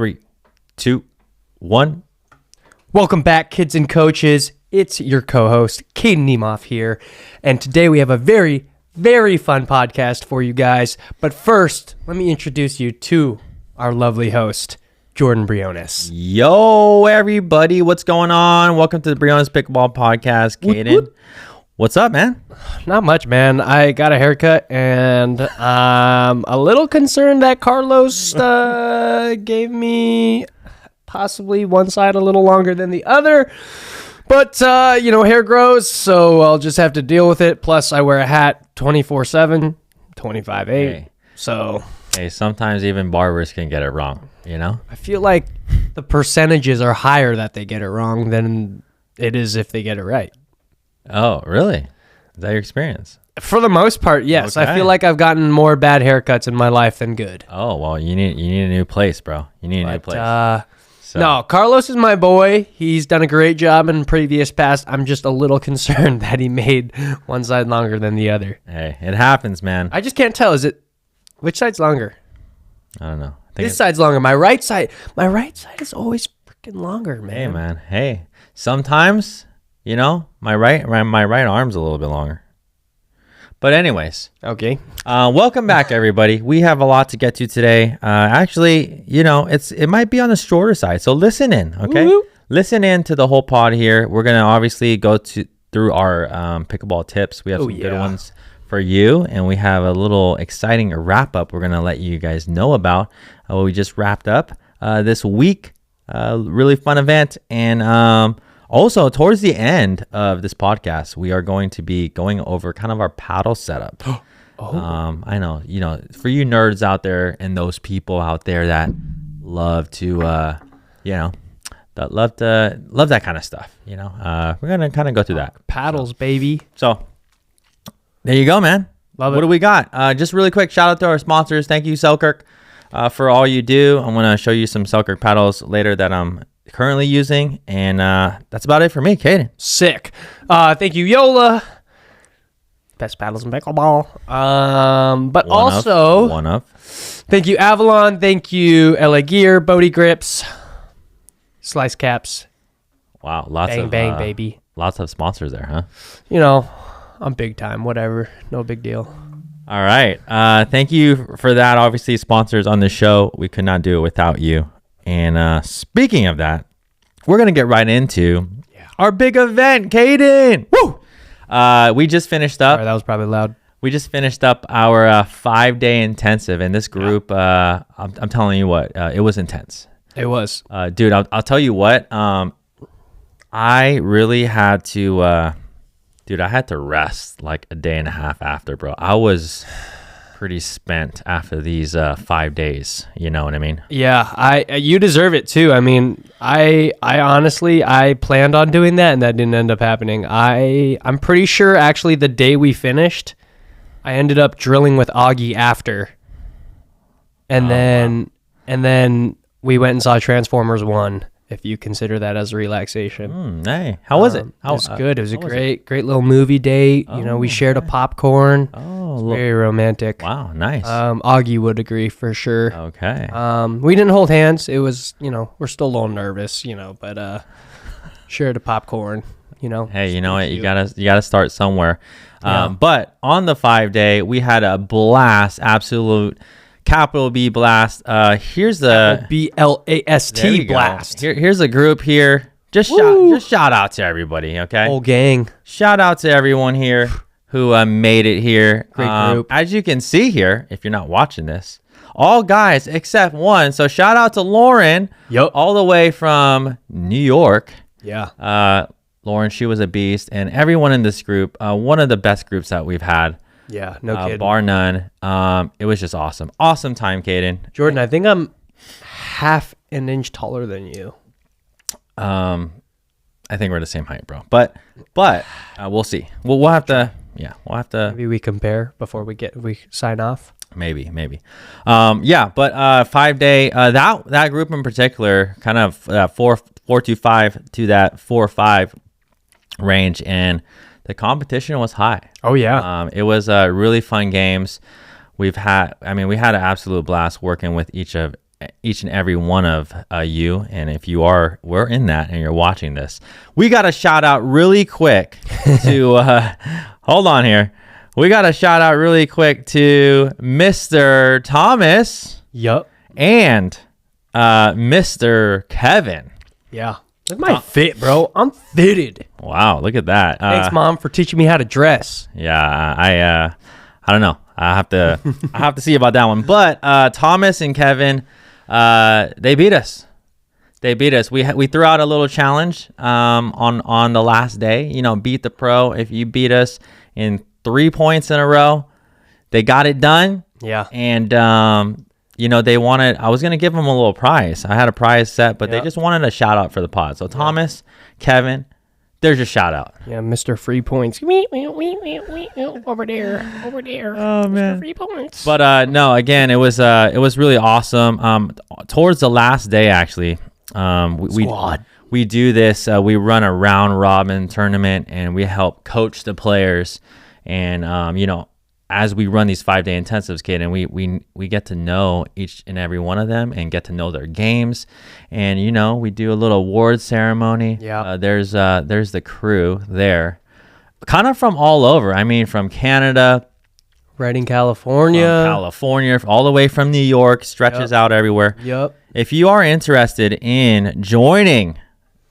3, 2, 1. Welcome back, kids and coaches. It's your co-host, Caden Niemoff here. And today we have a very, very fun podcast for you guys. But first, let me introduce you to our lovely host, Jordan Briones. Yo, everybody. What's going on? Welcome to the Briones Pickleball Podcast. Caden, what's up, man? Not much, man. I got a haircut, and I'm a little concerned that Carlos gave me possibly one side a little longer than the other. But, hair grows, so I'll just have to deal with it. Plus, I wear a hat 24/7, 25/8. Hey. So, Hey, sometimes even barbers can get it wrong, you know? I feel like the percentages are higher that they get it wrong than it is if they get it right. Oh, really? Is that your experience? For the most part, yes. Okay. I feel like I've gotten more bad haircuts in my life than good. Oh, well, you need a new place, bro. You need a new place. No, Carlos is my boy. He's done a great job in previous past. I'm just a little concerned that he made one side longer than the other. Hey, it happens, man. I just can't tell. Which side's longer? I don't know. I think This side's longer. My right side is always freaking longer, man. Hey, man. Hey, sometimes, my right arm's a little bit longer. But anyways, Okay. welcome back, everybody. We have a lot to get to today. Actually, it might be on the shorter side, so listen in, okay? Woo-hoo. Listen in to the whole pod here. We're gonna obviously go through our pickleball tips. We have some good ones for you, and we have a little exciting wrap up. We're gonna let you guys know about what we just wrapped up this week. Really fun event, and also, towards the end of this podcast, we are going to be going over kind of our paddle setup. I know, for you nerds out there and those people out there that love to, that love that kind of stuff. We're gonna kind of go through that. Paddles, baby. So there you go, man. Love it. What do we got? Just really quick, shout out to our sponsors. Thank you, Selkirk, for all you do. I'm gonna show you some Selkirk paddles later that I'm currently using, and that's about it for me, Caden. Sick. Thank you, Yola. Best paddles in pickleball. But One of. thank you, Avalon. Thank you, LA Gear, Bodie Grips, Slice Caps. Wow, lots Bang, of bang, baby. Lots of sponsors there, huh? I'm big time. Whatever. No big deal. All right. Thank you for that. Obviously, sponsors on the show. We could not do it without you. And speaking of that, we're going to get right into our big event, Caden. Woo! We just finished up. Sorry, that was probably loud. We just finished up our 5-day intensive. And this group, I'm telling you what, it was intense. It was. Dude, I'll tell you what. I really had to, I had to rest like a day and a half after, bro. I was pretty spent after these 5 days. You know what I mean? Yeah, you deserve it too. I mean, I honestly, I planned on doing that, and that didn't end up happening. I'm pretty sure actually the day we finished, I ended up drilling with Augie after, and then we went and saw Transformers 1. If you consider that as a relaxation. Hey, how was it? It was good. It was a great little movie date. We shared a popcorn. Very romantic. Wow, nice. Augie would agree for sure. Okay. We didn't hold hands. It was, we're still a little nervous, but shared a popcorn, Hey, you know what? You gotta start somewhere. But on the 5-day, we had a blast, absolute capital B blast. Here's the BLAST blast. Here's a group here. Just shout out to everybody, okay? Whole gang. Shout out to everyone here who made it here. Great group. As you can see here, if you're not watching this, all guys except one. So shout out to Lauren, all the way from New York. Yeah. Lauren, she was a beast, and everyone in this group, one of the best groups that we've had. Yeah, no kidding. Bar none. It was just awesome. Awesome time, Caden. Jordan, I think I'm half an inch taller than you. I think we're the same height, bro. But we'll see. We'll have to. Maybe we compare before we sign off. Maybe. But 5-day. That group in particular, kind of 4-2-5 to that 4-5 range, and the competition was high. Oh yeah. It was really fun games. We had an absolute blast working with each of each and every one of you. And if we're in that and you're watching this, we got to shout out really quick to, hold on here. We got to shout out really quick to Mr. Thomas. Yup. And Mr. Kevin. Yeah. Look at my fit, bro. I'm fitted. Wow, look at that. Thanks, Mom, for teaching me how to dress. Yeah, I don't know. I have to see about that one. But Thomas and Kevin, they beat us. We threw out a little challenge on the last day. Beat the pro. If you beat us in 3 points in a row, they got it done. Yeah. And they wanted. I was gonna give them a little prize. I had a prize set, but they just wanted a shout out for the pod. So Thomas, Kevin, there's your shout out. Yeah, Mr. Free Points. Over there. Oh man, Mr. Free Points. But no, again, it was really awesome. Towards the last day, actually, we do this. We run a round robin tournament, and we help coach the players. And as we run these 5-day intensives, kid, and we get to know each and every one of them and get to know their games. And we do a little award ceremony. Yeah. There's the crew there, kind of from all over. I mean, from Canada, Redding, California, all the way from New York, stretches out everywhere. Yep. If you are interested in joining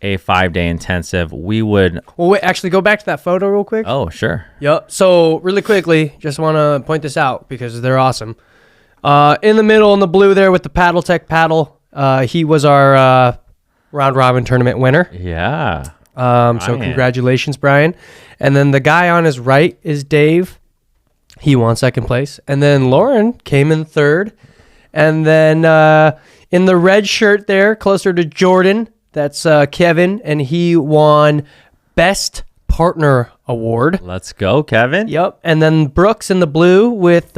a 5-day intensive, we would... Well, wait, actually, go back to that photo real quick. Oh, sure. Yep. So, really quickly, just want to point this out because they're awesome. In the middle, in the blue there with the Paddle Tech paddle, he was our round robin tournament winner. Yeah. So, congratulations, Brian. And then the guy on his right is Dave. He won second place. And then Lauren came in third. And then in the red shirt there, closer to Jordan, that's Kevin, and he won Best Partner Award. Let's go, Kevin. Yep. And then Brooks in the blue with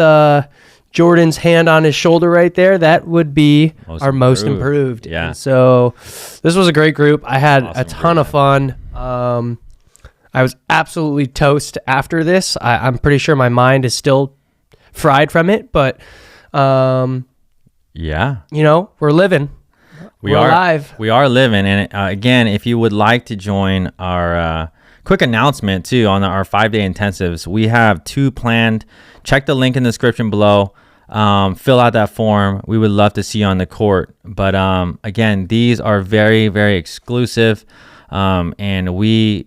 Jordan's hand on his shoulder right there. That would be our most improved. Yeah. And so this was a great group. I had a ton of fun. I was absolutely toast after this. I'm pretty sure my mind is still fried from it, but yeah, we're living. We're alive. We are living. And again, if you would like to join our quick announcement too on our 5-day intensives, we have 2 planned. Check the link in the description below. Fill out that form. We would love to see you on the court. But again, these are very, very exclusive. And Kaden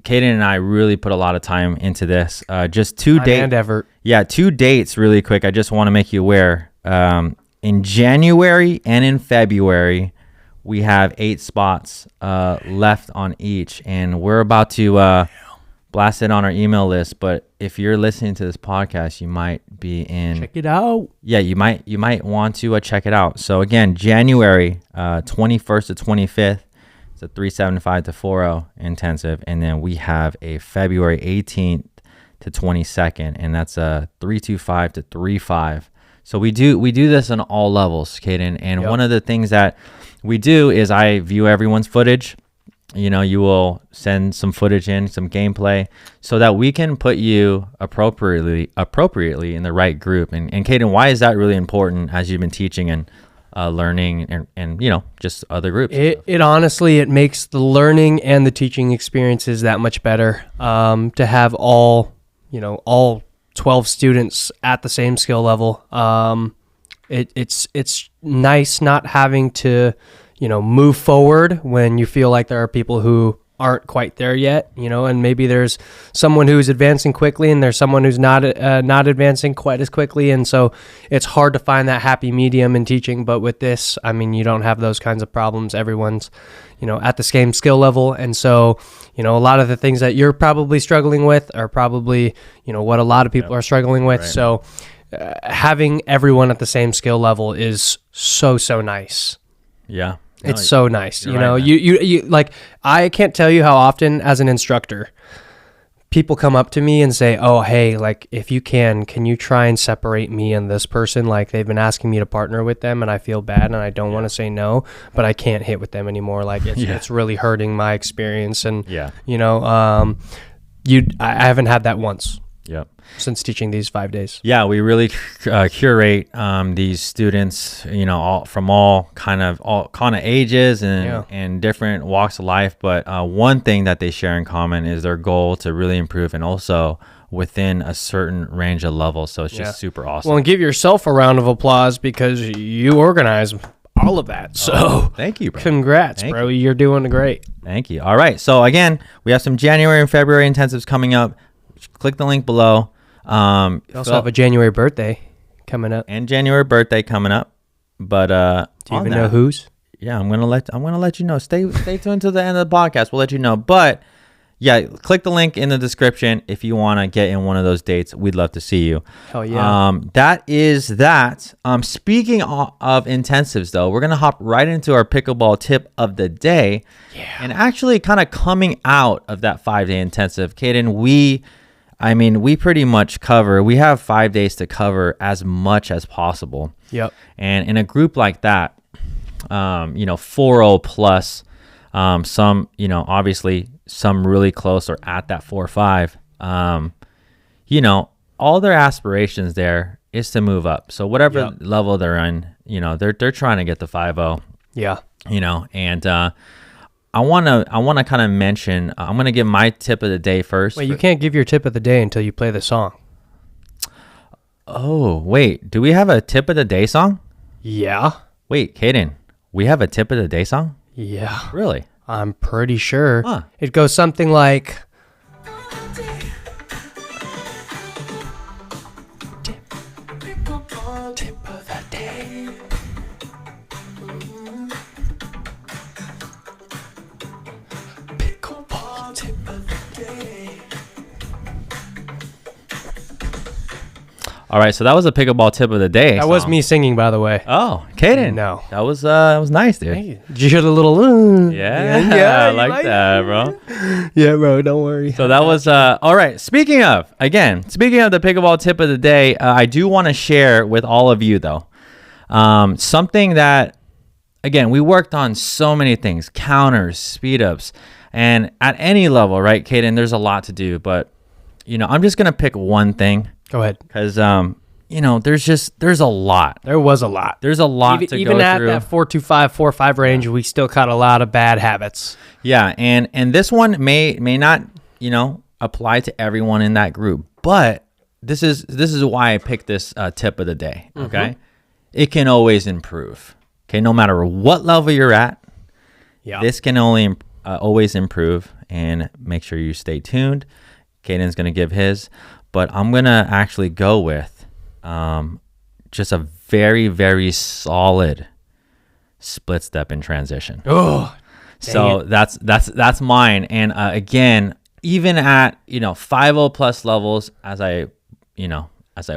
and I really put a lot of time into this. Just 2 dates. And effort. Yeah, 2 dates really quick. I just want to make you aware. In January and in February, we have 8 spots left on each, and we're about to blast it on our email list. But if you're listening to this podcast, you might be in. Check it out. Yeah, you might want to check it out. So again, January 21st to 25th, it's a 375 to 40 intensive, and then we have a February 18th to 22nd, and that's a 325 to 35. So we do this on all levels, Kaden. And one of the things that we do is I view everyone's footage. You will send some footage in, some gameplay, so that we can put you appropriately in the right group. And Kaden, why is that really important as you've been teaching and learning and just other groups? It honestly, it makes the learning and the teaching experiences that much better. To have all 12 students at the same skill level. It's nice not having to, move forward when you feel like there are people who aren't quite there yet, and maybe there's someone who's advancing quickly and there's someone who's not advancing quite as quickly. And so it's hard to find that happy medium in teaching. But with this, I mean, you don't have those kinds of problems. Everyone's, at the same skill level. And so, a lot of the things that you're probably struggling with are probably, what a lot of people are struggling with. Right. So having everyone at the same skill level is so nice. Yeah. It's so nice. Right, you like, I can't tell you how often as an instructor, people come up to me and say, oh, hey, like, if you can you try and separate me and this person? Like, they've been asking me to partner with them and I feel bad and I don't want to say no, but I can't hit with them anymore. Like, it's really hurting my experience. And, I haven't had that once. Yep. Since teaching these 5 days. Yeah, we really curate these students, all from all kind of ages and different walks of life. But one thing that they share in common is their goal to really improve, and also within a certain range of levels. So it's just super awesome. Well, and give yourself a round of applause because you organize all of that. So thank you, bro. Congrats, bro. You're doing great. Thank you. All right. So again, we have some January and February intensives coming up. Click the link below. You also have a January birthday coming up. And January birthday coming up. But do you even know whose? Yeah, I'm gonna let you know. Stay tuned to the end of the podcast. We'll let you know. But yeah, click the link in the description if you want to get in one of those dates. We'd love to see you. Hell yeah. That is that. Speaking of intensives, though, we're going to hop right into our pickleball tip of the day. Yeah. And actually kind of coming out of that 5-day intensive, Caden, we pretty much we have 5 days to cover as much as possible. Yep. And in a group like that, 4-0 plus, some, obviously some really close or at that 4-5, all their aspirations there is to move up. So whatever level they're in, they're trying to get the 5-0. Yeah. And I want to kind of mention, I'm going to give my tip of the day first. Wait, you can't give your tip of the day until you play the song. Oh, wait, do we have a tip of the day song? Yeah. Wait, Caden, we have a tip of the day song? Yeah. Really? I'm pretty sure. Huh. It goes something like... Tip of the day. Pickleball tip of the day. All right, so that was a pickleball tip of the day. That was me singing, by the way. Oh, Caden. No. That was nice, dude. Hey, did you hear the little... Yeah, I like that, bro. Yeah, bro, don't worry. So that was, all right. Speaking of the pickleball tip of the day, I do want to share with all of you, though, something that, again, we worked on so many things, counters, speed ups, and at any level, right, Caden, there's a lot to do, but, I'm just going to pick one thing. Go ahead. Because, there's a lot. There was a lot. There's a lot to go through. Even at that 4-2-5, 4-5 range, we still caught a lot of bad habits. Yeah, and this one may not, apply to everyone in that group, but this is why I picked this tip of the day, okay? Mm-hmm. It can always improve, okay? No matter what level you're at, this can only always improve, and make sure you stay tuned. Caden's going to give his, but I'm going to actually go with just a very, very solid split step in transition. Oh, so that's mine. And again, even at 5-0 plus levels, as I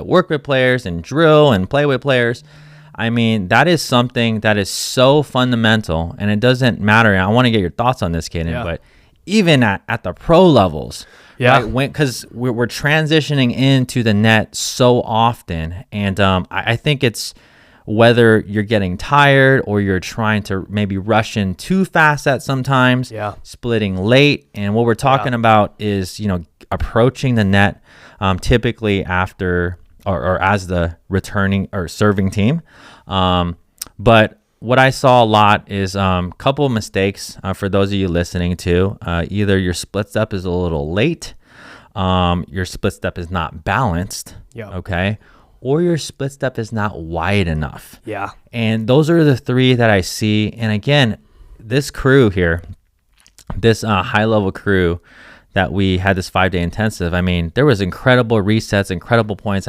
work with players and drill and play with players, that is something that is so fundamental, and it doesn't matter. I want to get your thoughts on this, Caden, but even at the pro levels, because we're transitioning into the net so often, and I think it's whether you're getting tired or you're trying to maybe rush in too fast at sometimes, splitting late, and what we're talking about is approaching the net typically after or as the returning or serving team, but what I saw a lot is a couple of mistakes for those of you listening to. Either your split step is a little late, your split step is not balanced, okay, or your split step is not wide enough. Yeah. And those are the three that I see. And again, this crew here, this high-level crew that we had this 5-day intensive, there was incredible resets, incredible points.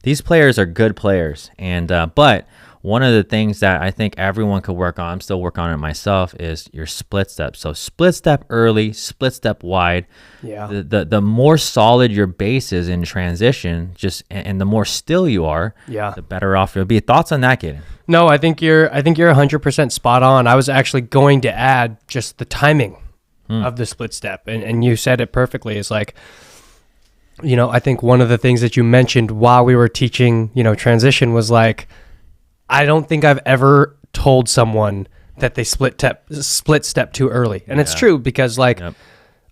These players are good players. And but one of the things that I think everyone could work on, I'm still working on it myself, is your split step. So split step early, split step wide. Yeah. The more solid your base is in transition, and the more still you are, the better off you'll be. Thoughts on that, Kaden? No, I think you're 100% spot on. I was actually going to add just the timing of the split step, and you said it perfectly. It's like, I think one of the things that you mentioned while we were teaching, transition was like, I don't think I've ever told someone that they split step too early. And it's true because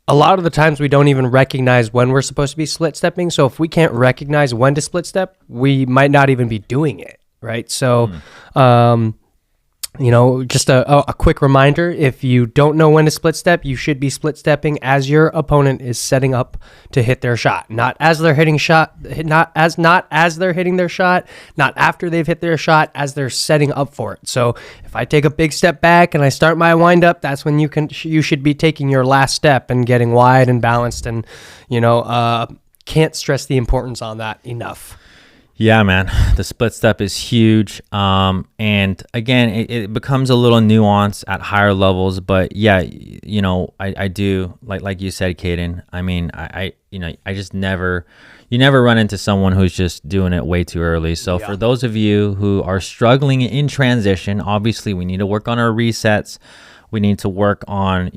a lot of the times we don't even recognize when we're supposed to be split stepping. So if we can't recognize when to split step, we might not even be doing it, right? So, just a quick reminder, if you don't know when to split step, you should be split stepping as your opponent is setting up to hit their shot, not as they're hitting their shot, not after they've hit their shot, as they're setting up for it. So if I take a big step back and I start my wind up, that's when you should be taking your last step and getting wide and balanced, and can't stress the importance on that enough. Yeah, man, the split step is huge. And again, it becomes a little nuanced at higher levels, but yeah, I do like you said, Caden. I mean, I just never run into someone who's just doing it way too early. So for those of you who are struggling in transition, obviously we need to work on our resets. We need to work on,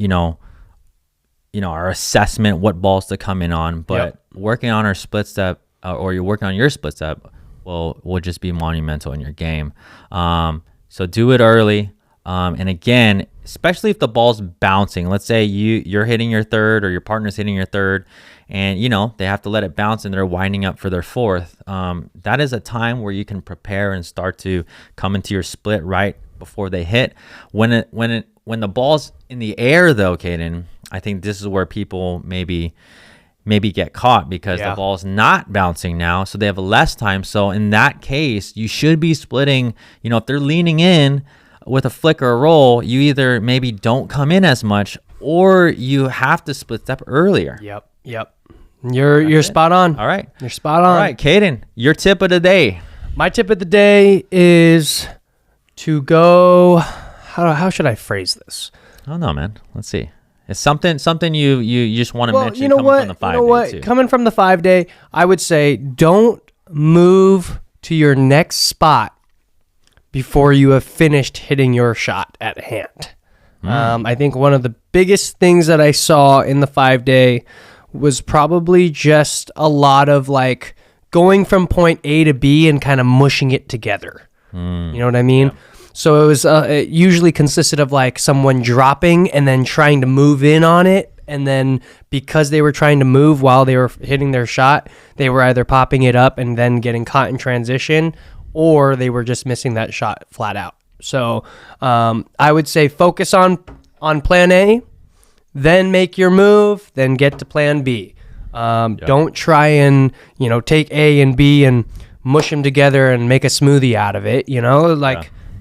our assessment, what balls to come in on, but working on our split step, or you're working on your split step, will just be monumental in your game. So do it early. And again, especially if the ball's bouncing, let's say you're hitting your third or your partner's hitting your third, and they have to let it bounce and they're winding up for their fourth. That is a time where you can prepare and start to come into your split right before they hit. When the ball's in the air though, Caden, I think this is where people maybe get caught, because the ball's not bouncing now, so they have less time. So in that case, you should be splitting. If they're leaning in with a flick or a roll, you either maybe don't come in as much, or you have to split step earlier. Yep. You're spot on. All right. You're spot on. All right, Caden, your tip of the day. My tip of the day is to go, how should I phrase this? I don't know, man. Let's see. It's something you just want to mention. From the 5-day too. Coming from the 5-day, I would say don't move to your next spot before you have finished hitting your shot at hand. I think one of the biggest things that I saw in the 5-day was probably just a lot of like going from point A to B and kind of mushing it together. You know what I mean? Yeah. So it usually consisted of like someone dropping and then trying to move in on it. And then because they were trying to move while they were hitting their shot, they were either popping it up and then getting caught in transition, or they were just missing that shot flat out. So I would say focus on plan A, then make your move, then get to plan B. Don't try and, take A and B and mush them together and make a smoothie out of it,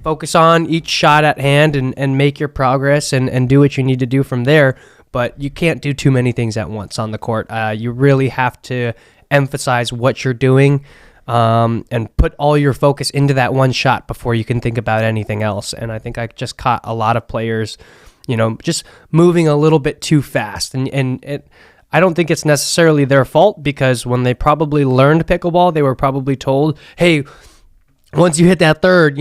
Focus on each shot at hand and make your progress and do what you need to do from there. But you can't do too many things at once on the court. You really have to emphasize what you're doing and put all your focus into that one shot before you can think about anything else. And I think I just caught a lot of players, just moving a little bit too fast. And I don't think it's necessarily their fault, because when they probably learned pickleball, they were probably told, hey, once you hit that third,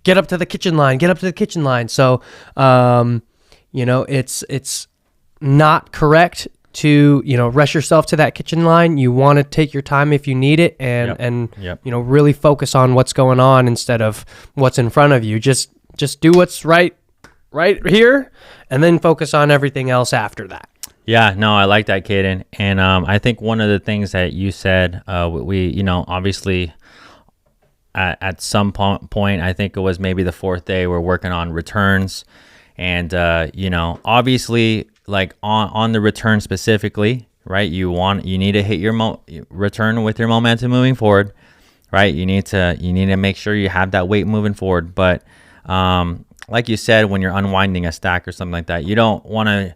get up to the kitchen line. So, it's not correct to, rush yourself to that kitchen line. You want to take your time if you need it and really focus on what's going on instead of what's in front of you. Just do what's right here, and then focus on everything else after that. Yeah, no, I like that, Caden. And I think one of the things that you said, we obviously at some point, I think it was maybe the 4th day, we're working on returns. And, obviously, like on the return specifically, right, you need to hit your return with your momentum moving forward, right? You need to make sure you have that weight moving forward. But like you said, when you're unwinding a stack or something like that, you don't want to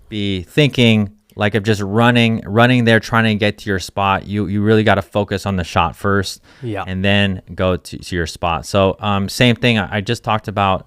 be thinking like of just running there trying to get to your spot. You really got to focus on the shot first, and then go to your spot. So same thing I just talked about,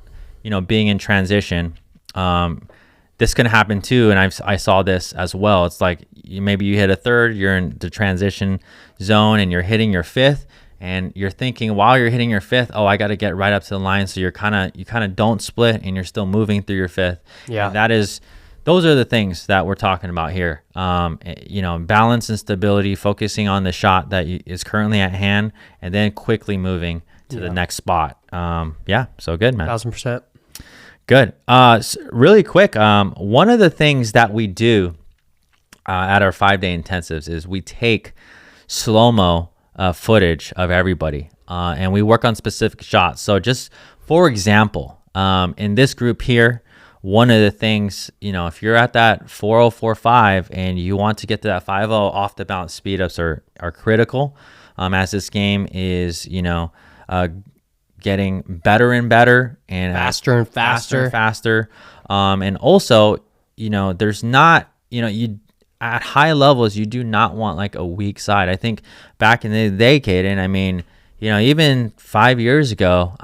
being in transition. This can happen too, and I saw this as well. It's like maybe you hit a third, you're in the transition zone, and you're hitting your fifth, and you're thinking while you're hitting your fifth, oh, I got to get right up to the line. So you kind of don't split, and you're still moving through your fifth. Yeah, and those are the things that we're talking about here. Balance and stability, focusing on the shot that is currently at hand, and then quickly moving to the next spot. So good, man. 1000%. Good. Really quick, one of the things that we do at our 5-day intensives is we take slow-mo footage of everybody, and we work on specific shots. So just for example, in this group here, one of the things, if you're at that 4.045 and you want to get to that 5.0, off the bounce speed ups are critical, as this game is, getting better and better and faster and faster. And also, there's not, you at high levels, you do not want like a weak side. I think back in the day, Caden, even 5 years ago,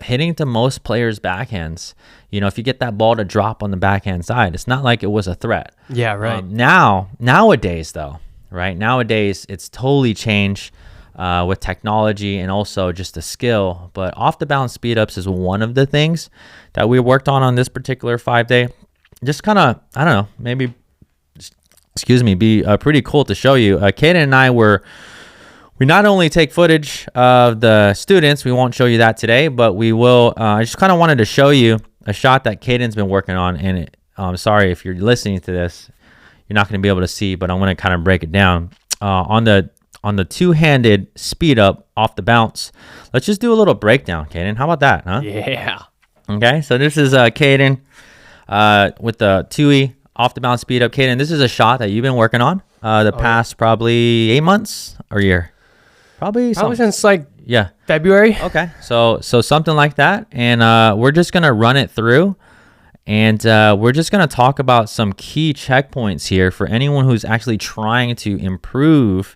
hitting to most players' backhands, if you get that ball to drop on the backhand side, it's not like it was a threat. Yeah, right. Nowadays, though, right? Nowadays, it's totally changed with technology and also just the skill. But off the bounce speed ups is one of the things that we worked on this particular 5-day. Just kind of, I don't know, maybe, be pretty cool to show you. Caden and I we not only take footage of the students, we won't show you that today, but we will. I just kind of wanted to show you a shot that Caden's been working on. And I'm sorry if you're listening to this, you're not going to be able to see, but I'm going to kind of break it down. On the two-handed speed up off the bounce, let's just do a little breakdown, Caden. How about that, huh? Yeah. Okay, so this is Caden with the 2E off the bounce speed up. Caden, this is a shot that you've been working on the past probably 8 months or a year. Probably since February. Okay, so something like that, and we're just gonna run it through, and we're just gonna talk about some key checkpoints here for anyone who's actually trying to improve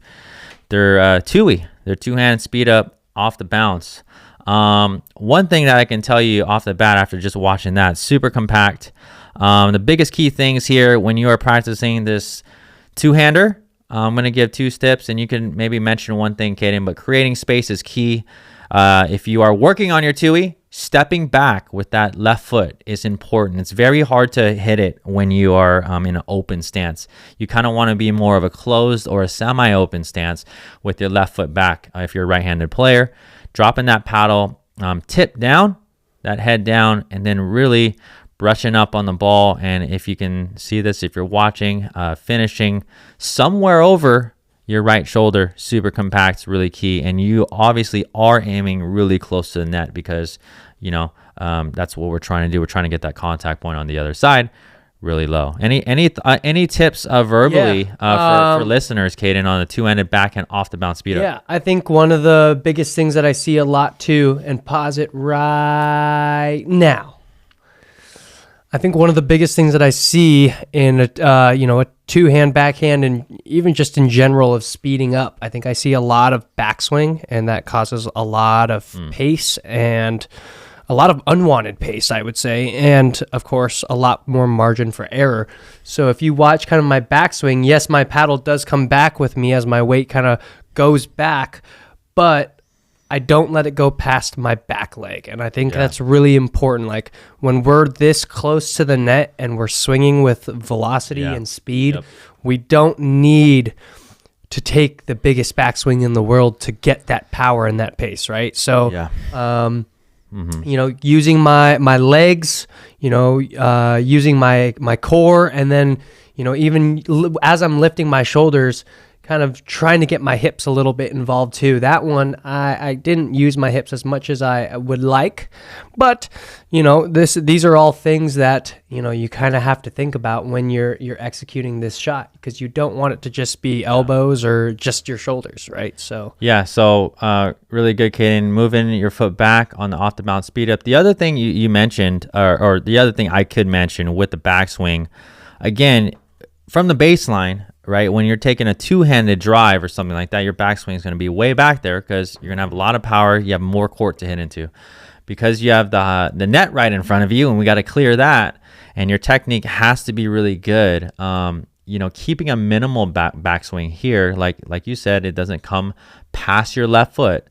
their 2E, their two-hand speed up off the bounce. One thing that I can tell you off the bat after just watching that, super compact. The biggest key things here when you are practicing this two-hander. I'm going to give 2 steps, and you can maybe mention one thing, Caden, but creating space is key. If you are working on your 2E, stepping back with that left foot is important. It's very hard to hit it when you are in an open stance. You kind of want to be more of a closed or a semi-open stance with your left foot back if you're a right-handed player. Dropping that paddle, tip down, that head down, and then really brushing up on the ball. And if you can see this, if you're watching, finishing somewhere over your right shoulder, super compact, really key. And you obviously are aiming really close to the net because, that's what we're trying to do. We're trying to get that contact point on the other side really low. Any tips verbally for listeners, Caden, on the two-handed backhand off the bounce speed up? Yeah, I think one of the biggest things that I see a lot too, and pause it right now. I think one of the biggest things that I see in a two-hand backhand, and even just in general of speeding up, I think I see a lot of backswing, and that causes a lot of pace and a lot of unwanted pace, I would say, and of course a lot more margin for error. So if you watch kind of my backswing, yes, my paddle does come back with me as my weight kind of goes back, but I don't let it go past my back leg. And I think that's really important. Like when we're this close to the net and we're swinging with velocity and speed, we don't need to take the biggest backswing in the world to get that power and that pace, right? So, using my legs, using my core, and then, even as I'm lifting my shoulders, kind of trying to get my hips a little bit involved too. That one, I didn't use my hips as much as I would like, but these are all things that you kind of have to think about when you're executing this shot, because you don't want it to just be elbows or just your shoulders, right? So really good, Caden, moving your foot back on the off the bounce speed up. The other thing you mentioned, or the other thing I could mention with the backswing, again, from the baseline, right? When you're taking a two-handed drive or something like that, your backswing is going to be way back there because you're going to have a lot of power. You have more court to hit into because you have the net right in front of you, and we got to clear that. And your technique has to be really good. Keeping a minimal backswing here, like you said, it doesn't come past your left foot,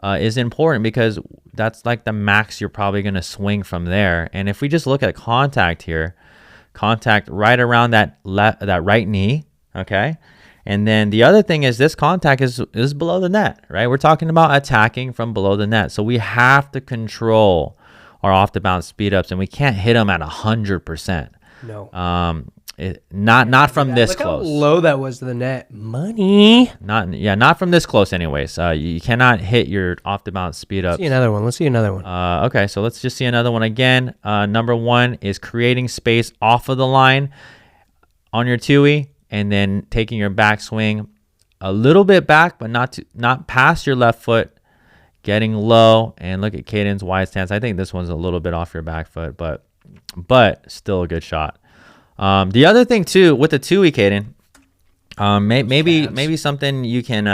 is important because that's like the max you're probably going to swing from there. And if we just look at contact here, contact right around that right knee. Okay. And then the other thing is this contact is below the net, right? We're talking about attacking from below the net. So we have to control our off the bounce speed ups, and we can't hit them at 100%. No. Not from this Look close. how low that was to the net. Money. Not from this close. Anyways, you cannot hit your off the bounce speed up. Let's see another one. Okay, so let's just see another one again. Number 1 is creating space off of the line on your two-y, and then taking your backswing a little bit back, but not past your left foot, getting low. And look at Caden's wide stance. I think this one's a little bit off your back foot, but still a good shot. The other thing too with the two-y, Caden, maybe something you can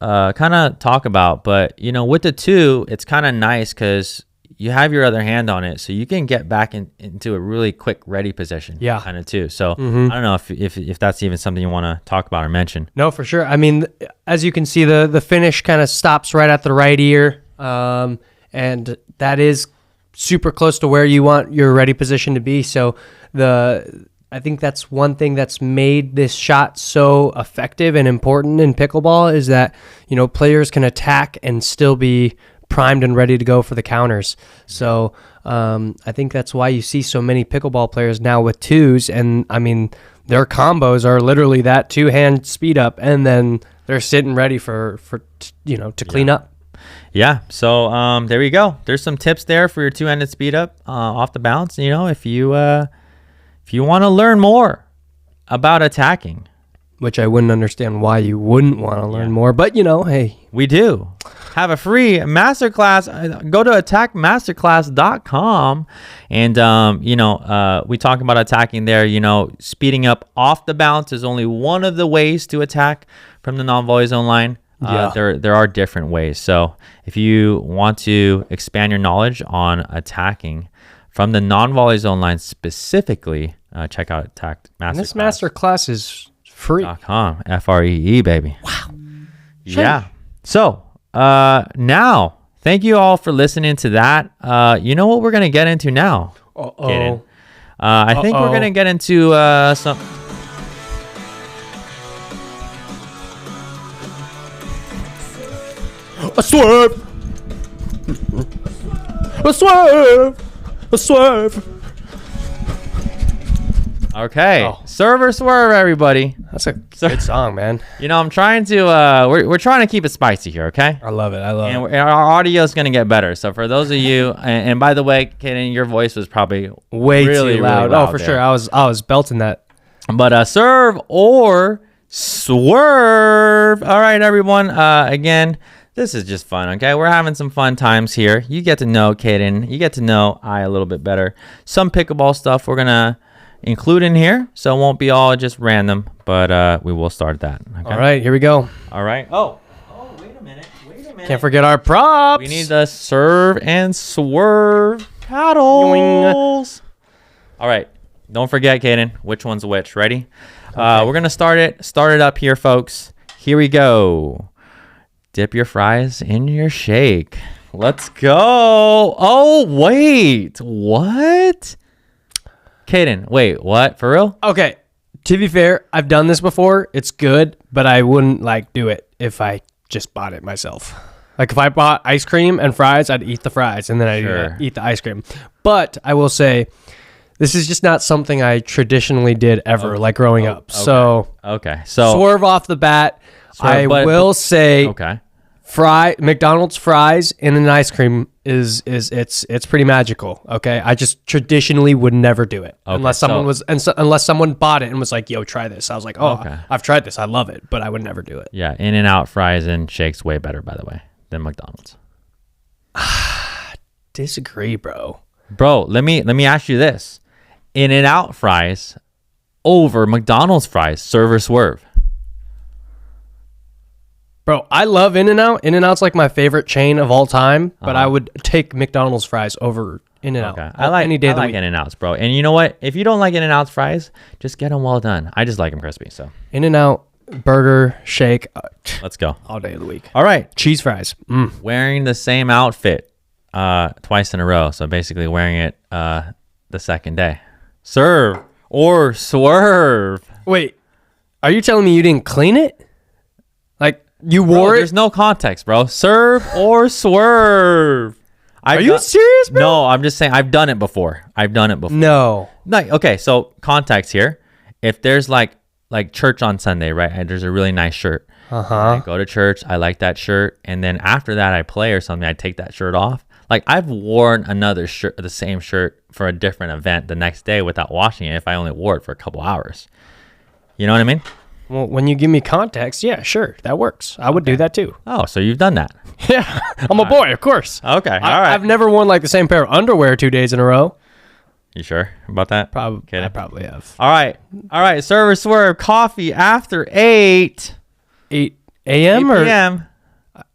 kind of talk about, but with the two, it's kind of nice because you have your other hand on it, so you can get back into a really quick ready position. Yeah, kind of too. So I don't know if that's even something you want to talk about or mention. No, for sure. I mean, as you can see, the finish kind of stops right at the right ear, and that is super close to where you want your ready position to be. So I think that's one thing that's made this shot so effective and important in pickleball is that players can attack and still be primed and ready to go for the counters. So I think that's why you see so many pickleball players now with twos, and I mean their combos are literally that two-hand speed up, and then they're sitting ready for to clean up. Yeah, so there you go. There's some tips there for your two-handed speed up off the bounce. If you want to learn more about attacking, which I wouldn't understand why you wouldn't want to learn more, but hey, we do have a free masterclass. Go to attackmasterclass.com, and we talk about attacking there. Speeding up off the bounce is only one of the ways to attack from the non-volley zone line. There are different ways. So if you want to expand your knowledge on attacking from the non-volley zone line specifically, check out Attack Masterclass. And this masterclass is free. .com, FREE, baby. Wow. Yeah. So now, thank you all for listening to that. You know what we're gonna get into now? I think we're gonna get into some. A swerve! A swerve! A swerve! Okay, Serve or Swerve, everybody. That's a good song, man. I'm trying to. We're trying to keep it spicy here, okay? I love it. And our audio is gonna get better. So for those of you, and by the way, Kaden, your voice was probably way really too loud. Really loud for sure. I was belting that. But Serve or Swerve. All right, everyone. Again, this is just fun, okay? We're having some fun times here. You get to know Kaden. You get to know I a little bit better. Some pickleball stuff we're gonna include in here, so it won't be all just random, but we will start that. Okay? All right, here we go. All right. Oh, wait a minute. Can't forget our props. We need the Serve and Swerve paddles. All right. Don't forget, Kaden, which one's which. Ready? Okay. We're gonna start it up here, folks. Here we go. Dip your fries in your shake. Let's go. Oh, wait. What? Kaden, wait, what? For real? Okay. To be fair, I've done this before. It's good, but I wouldn't do it if I just bought it myself. Like if I bought ice cream and fries, I'd eat the fries and then I'd eat the ice cream. But I will say, this is just not something I traditionally did ever, growing up. Okay. So Swerve off the bat. I will say, McDonald's fries in an ice cream is pretty magical. Okay, I just traditionally would never do it unless someone bought it and was like, "Yo, try this." I was like, I've tried this, I love it, but I would never do it. Yeah, In-N-Out fries and shakes way better, by the way, than McDonald's. Disagree, bro. Bro, let me ask you this: In-N-Out fries over McDonald's fries, Serve or Swerve? Bro, I love In-N-Out. In-N-Out's like my favorite chain of all time, but I would take McDonald's fries over In-N-Out. Okay. I like In-N-Outs, bro. And you know what? If you don't like In-N-Out's fries, just get them well done. I just like them crispy. So In-N-Out, burger, shake. Let's go. All day of the week. All right. Cheese fries. Wearing the same outfit twice in a row. So basically wearing it the second day. Serve or Swerve. Wait, are you telling me you didn't clean it? You wore it? There's no context, bro. Serve or Swerve. Are you serious, bro? No, I'm just saying I've done it before. No. Like, okay, so context here. If there's like church on Sunday, right? And there's a really nice shirt. I go to church. I like that shirt. And then after that, I play or something. I take that shirt off. Like, I've worn another shirt, the same shirt for a different event the next day without washing it if I only wore it for a couple hours. You know what I mean? Well, when you give me context, yeah, sure, that works. I would do that too. Oh, so you've done that. Yeah, I'm a boy, of course. Okay, all right. I've never worn like the same pair of underwear 2 days in a row. You sure about that? Probably. I probably have. All right. Server Swerve, coffee after 8 a.m. or p.m.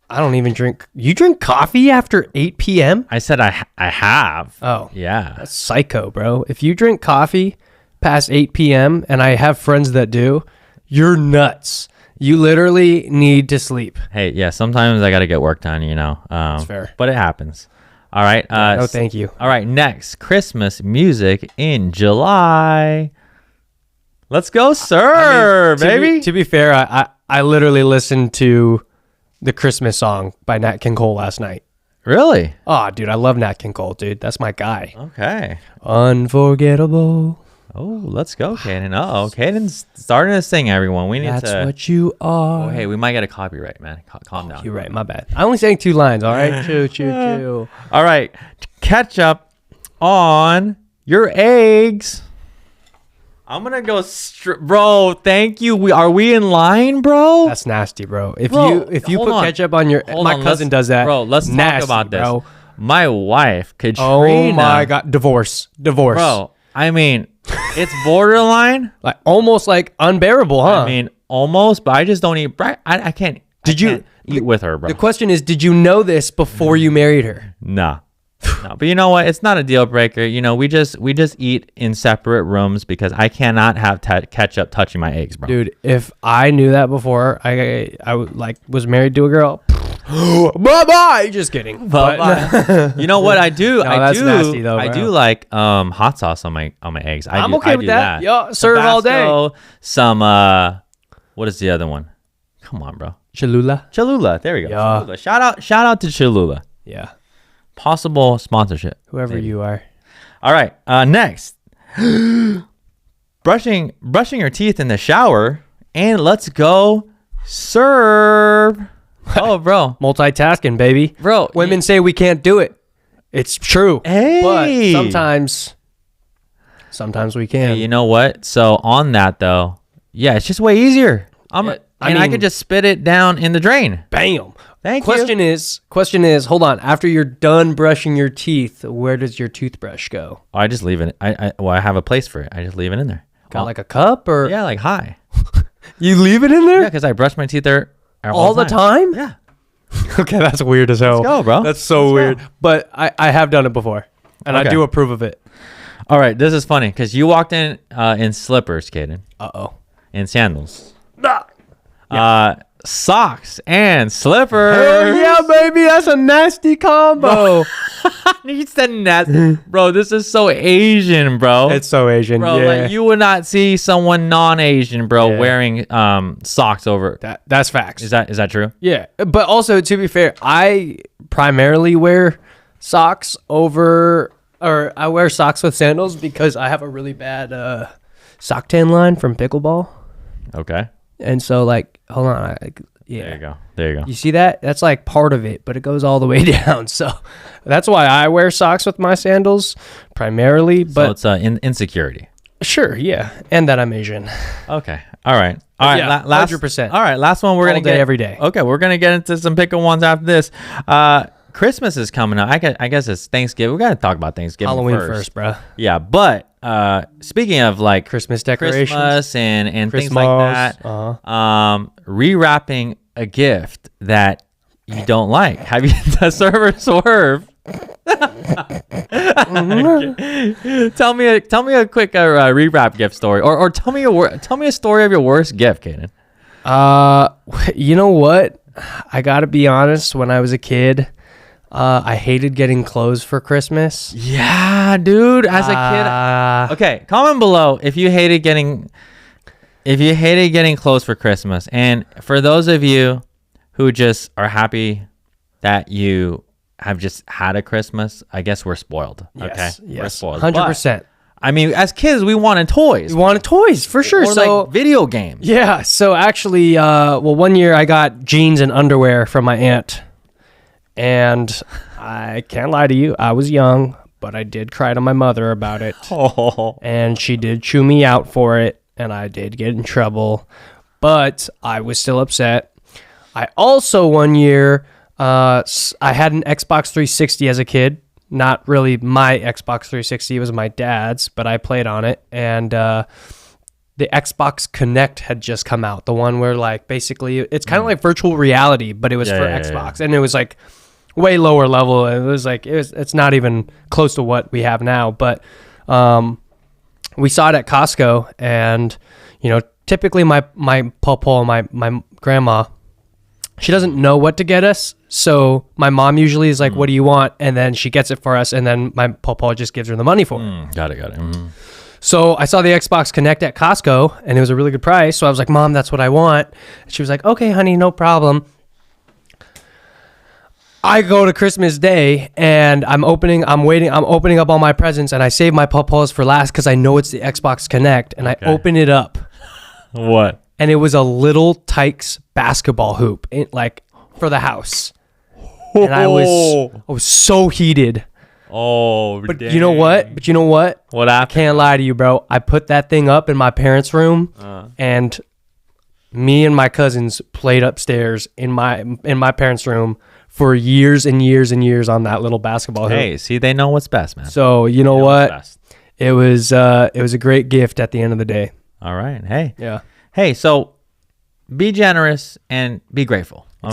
I don't even drink. You drink coffee after 8 p.m.? I said I have. Oh. Yeah. That's psycho, bro. If you drink coffee past 8 p.m., and I have friends that do, you're nuts. You literally need to sleep. Hey, yeah, sometimes I got to get work done, you know. That's fair. But it happens. All right. No, thank you. All right, next, Christmas music in July. Let's go, Swerve, baby. To be fair, I literally listened to the Christmas song by Nat King Cole last night. Really? Oh, dude, I love Nat King Cole, dude. That's my guy. Okay. Unforgettable. Oh, let's go, Caden. Uh-oh, Caden's starting to sing, everyone. We need That's what you are. Oh, hey, we might get a copyright, man. Calm down. You're right, my bad. I only sang 2 lines, all right? Choo. All right, Ketchup on your eggs. I'm going to go, bro, thank you. Are we in line, bro? That's nasty, bro. If you hold put on. ketchup on your... my cousin does that. Bro, let's nasty, talk about this. Bro. My wife, Katrina. Oh, my God. Divorce. Bro, I mean... It's borderline, like almost like unbearable, huh? I mean, almost, but I just don't eat. I can't. Did you eat with her, bro? The question is, did you know this before you married her? Nah. No, but you know what? It's not a deal breaker. You know, we just eat in separate rooms because I cannot have ketchup touching my eggs, bro. Dude, if I knew that before I was married to a girl, bye. Just kidding. But you know what I do? No, that's nasty, though, I bro. do like hot sauce on my eggs. I'm okay with that. Yeah, serve all day. Tabasco, some what is the other one? Come on, bro. Cholula. There we go. Yeah. Cholula. Shout out to Cholula. Yeah. Possible sponsorship. Whoever maybe. you are. All right. Next. brushing your teeth in the shower, and let's go serve. Oh, bro. Multitasking, baby. Bro. Women say we can't do it. It's true. Hey. But sometimes we can. Hey, you know what? So on that though, yeah, it's just way easier. I could just spit it down in the drain. Bam. Thank you. Question is, hold on. After you're done brushing your teeth, where does your toothbrush go? I just leave it. I have a place for it. I just leave it in there. Got like a cup or? Yeah, like high. You leave it in there? Yeah, because I brush my teeth there all the time. Yeah. Okay, that's weird as hell. Let's go, bro. That's so weird. But I have done it before, and I do approve of it. All right, this is funny because you walked in slippers, Kaden. Uh-oh. And sandals. Socks and slippers. Hell yeah, baby. That's a nasty combo. You said nasty. Bro, this is so Asian, bro. It's so Asian, bro. Yeah. Like, you would not see someone non-Asian, bro, wearing socks over. That's facts. Is that true? Yeah. But also, to be fair, I primarily wear socks over... Or I wear socks with sandals because I have a really bad sock tan line from Pickleball. Okay. And so, like, hold on. Yeah. There you go. You see that? That's like part of it, but it goes all the way down. So that's why I wear socks with my sandals primarily. But so it's insecurity. Sure, yeah. And that I'm Asian. Okay. All right. Yeah, last 100%. All right. Last one. We're going to get every day. Okay. We're going to get into some pickle ones after this. Christmas is coming up. I guess it's Thanksgiving. We got to talk about Thanksgiving Halloween first, bro. Yeah, but speaking of like Christmas decorations, Christmas and things like that, rewrapping a gift that you don't like. Have you the server Swerve? Tell me a quick rewrap gift story, or tell me a story of your worst gift, Kaden. You know what? I gotta be honest. When I was a kid, I hated getting clothes for Christmas. Yeah, dude. As a kid, okay. Comment below if you hated getting clothes for Christmas, and for those of you who just are happy that you have just had a Christmas, I guess we're spoiled. Yes, okay, yes, we're spoiled. 100%. I mean, as kids, we wanted toys. We wanted toys for sure. Or So like video games. yeah. So actually, one year I got jeans and underwear from my aunt, and I can't lie to you, I was young, but I did cry to my mother about it, and she did chew me out for it, and I did get in trouble, but I was still upset. I also one year, I had an Xbox 360 as a kid. Not really my Xbox 360, it was my dad's, but I played on it. And the Xbox Connect had just come out. The one where like basically it's kind of like virtual reality, but it was for Xbox. And it was like way lower level. It was like it's not even close to what we have now. But we saw it at Costco, and typically my pawpaw, my grandma, she doesn't know what to get us. So my mom usually is like, what do you want? And then she gets it for us. And then my pawpaw just gives her the money for it. Got it. Mm-hmm. So I saw the Xbox Connect at Costco, and it was a really good price. So I was like, Mom, that's what I want. And she was like, okay, honey, no problem. I go to Christmas Day, and I'm opening up all my presents, and I save my pawpaws for last because I know it's the Xbox Connect. And I open it up. What? And it was a little Tykes basketball hoop, for the house. And I was so heated. Oh, but dang. you know what? What happened? I can't lie to you, bro. I put that thing up in my parents' room, and me and my cousins played upstairs in my parents' room for years and years and years on that little basketball hoop. Hey, see, they know what's best, man. So you know what? It was a great gift at the end of the day. All right. Hey. Yeah. Hey, so be generous and be grateful. Okay?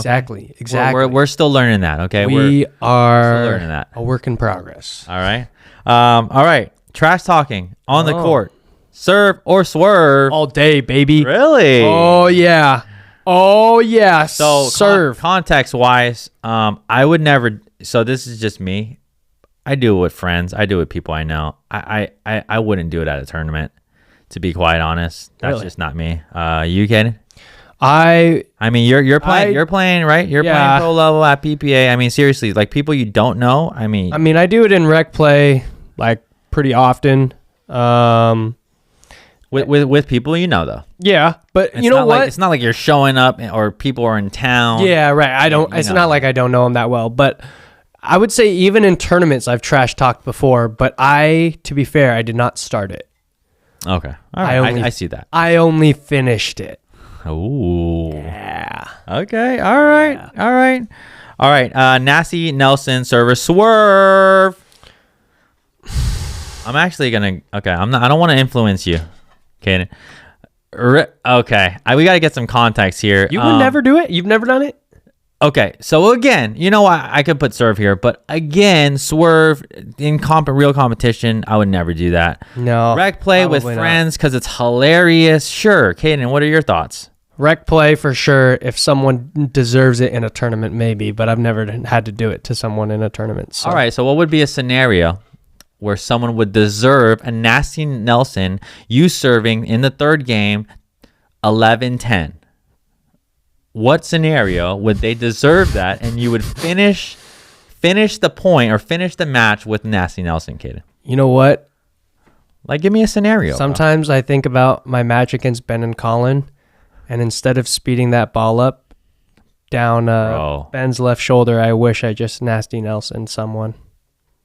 Exactly. We're still learning that. Okay. We are still learning that. A work in progress. All right. All right. Trash talking on the court. Serve or swerve. All day, baby. Really? Oh yeah. So serve. Context wise, I would never. So this is just me. I do it with friends. I do it with people I know. I wouldn't do it at a tournament. To be quite honest, that's just not me. You kidding? I mean, you're playing, right? You're playing pro level at PPA. I mean, seriously, like people you don't know. I mean, I do it in rec play like pretty often. With people you know though. Yeah, but it's you know what? It's not like you're showing up or people are in town. Yeah, right. It's not like I don't know them that well, but I would say even in tournaments I've trash talked before. But to be fair, I did not start it. Okay, all right. I see that. I only finished it. Ooh. Yeah. Okay. All right. Yeah. All right. Nasty Nelson server swerve. I'm actually gonna. Okay. I don't want to influence you. Okay. Okay. We got to get some context here. You would never do it. You've never done it. Okay, so again, I could put serve here, but again, swerve in real competition, I would never do that. No. Rec play with friends because it's hilarious. Sure. Kaden, what are your thoughts? Rec play for sure. If someone deserves it in a tournament, maybe, but I've never had to do it to someone in a tournament. So. All right, so what would be a scenario where someone would deserve a nasty Nelson, you serving in the third game 11-10? What scenario would they deserve that, and you would finish the point or finish the match with Nasty Nelson, kid? You know what? Like, give me a scenario. Sometimes I think about my match against Ben and Colin, and instead of speeding that ball up down Ben's left shoulder, I wish I just Nasty Nelson someone.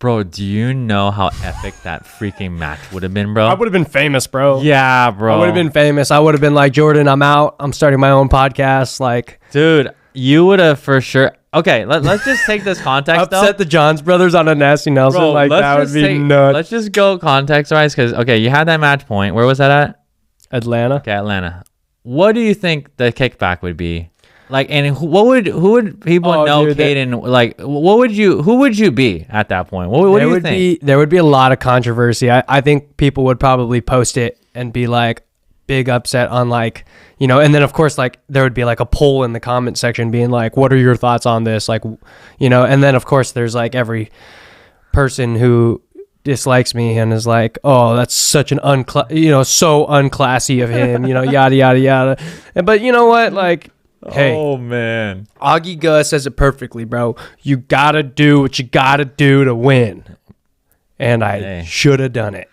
Bro, do you know how epic that freaking match would have been, bro? I would have been famous, bro. Yeah, bro. I would have been famous. I would have been like, Jordan, I'm out. I'm starting my own podcast. Like, dude, you would have for sure. Okay, let's just take this context. Upset the Johns brothers on a Nasty Nelson. Bro, like, that would be nuts. Let's just go context-wise because, okay, you had that match point. Where was that at? Atlanta. Okay, Atlanta. What do you think the kickback would be? Like, and who would people know, Caden? Like, who would you be at that point? What do you think? There would be a lot of controversy. I think people would probably post it and be like, big upset on like, and then of course, like there would be like a poll in the comment section being like, what are your thoughts on this? Like, and then of course there's like every person who dislikes me and is like, oh, that's such an so unclassy of him, yada, yada, yada. But you know what? Like, Hey. Oh, man. Augie Gus says it perfectly, bro. You got to do what you got to do to win. And I should have done it.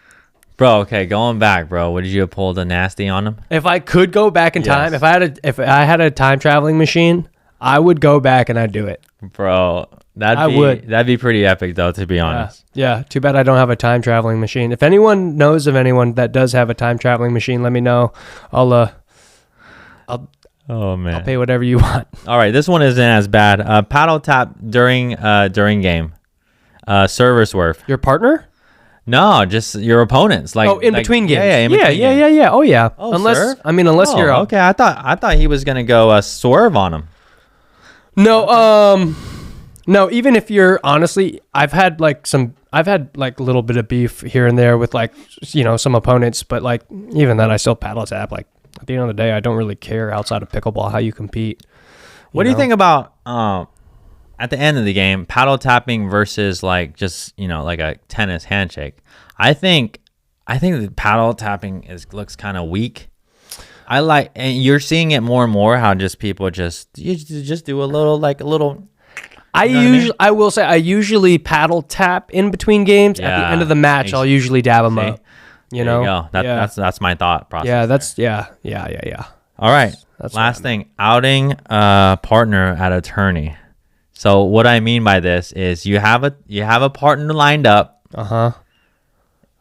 Bro, okay, going back, bro. Would you have pulled a nasty on him? If I could go back in time, if I had a time traveling machine, I would go back and I'd do it. Bro, that'd be pretty epic though, to be honest. Yeah, too bad I don't have a time traveling machine. If anyone knows of anyone that does have a time traveling machine, let me know. Oh man, I'll pay whatever you want. All right, this one isn't as bad. Paddle tap during game. Server swerve. Your partner? No, just your opponents. Like in between games. Yeah, in between games. Yeah. Oh yeah. Oh, unless serve? unless you're okay. I thought he was gonna go swerve on him. No, no. Even if you're honestly, I've had like a little bit of beef here and there with like some opponents, but like even then I still paddle tap. Like at the end of the day, I don't really care outside of pickleball how you compete. What do you think about at the end of the game, paddle tapping versus like just like a tennis handshake? I think the paddle tapping looks kind of weak. And you're seeing it more and more how just people just do a little. I will say I usually paddle tap in between games. At the end of the match, I'll usually dab them up. There you go. That's my thought process. Yeah. All right. Last thing, outing a partner at a tourney. So what I mean by this is you have a partner lined up.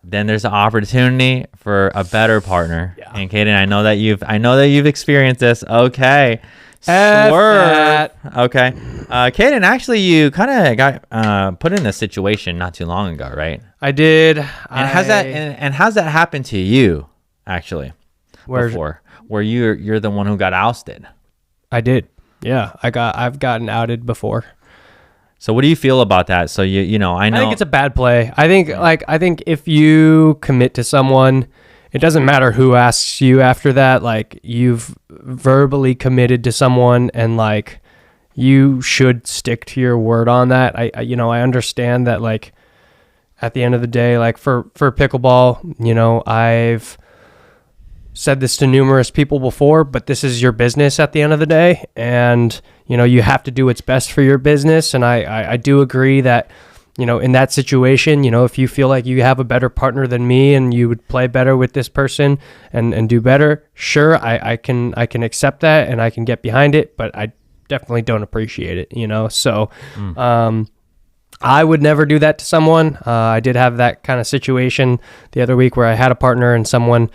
Then there's an opportunity for a better partner. Yeah. And Kaden, I know that you've experienced this. Okay. Swerve. Okay. Kaden, actually you kind of got put in a situation not too long ago, right? I did. And how's that happened to you actually? Before? Where you're the one who got ousted. I did. Yeah. I've gotten outed before. So what do you feel about that? So I know. I think it's a bad play. I think if you commit to someone, it doesn't matter who asks you after that. Like you've verbally committed to someone, and like you should stick to your word on that. I understand that. Like at the end of the day, like for pickleball, I've said this to numerous people before, but this is your business at the end of the day, and you have to do what's best for your business. And I do agree that in that situation, if you feel like you have a better partner than me and you would play better with this person and do better, sure, I can accept that and I can get behind it, but I definitely don't appreciate it. So I would never do that to someone. I did have that kind of situation the other week where I had a partner and someone